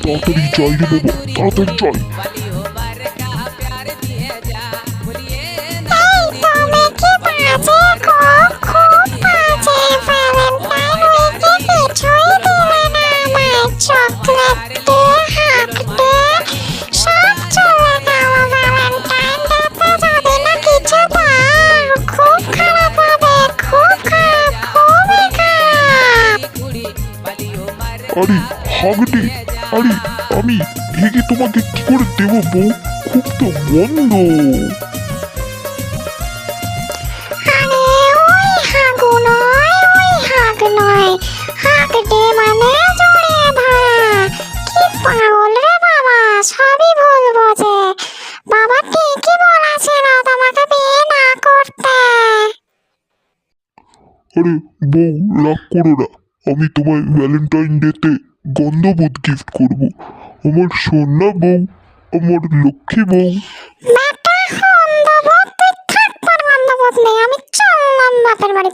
তাড়াতাড়ি যাই রে বাবা, তাড়াতাড়ি যাই। আরে হাগটে, আরে আমি ভেঙে তোমাকে কি করে দেবো বউ? খুব তো বন্ধ। আরে বউ রাগ করো না, আমি তোমায় ভ্যালেন্টাইন ডেতে গন্ধবুদ গিফট করব। আমার সোনা বউ, আমার লক্ষ্মী বউ। আমি চললাম বাপের বাড়ি।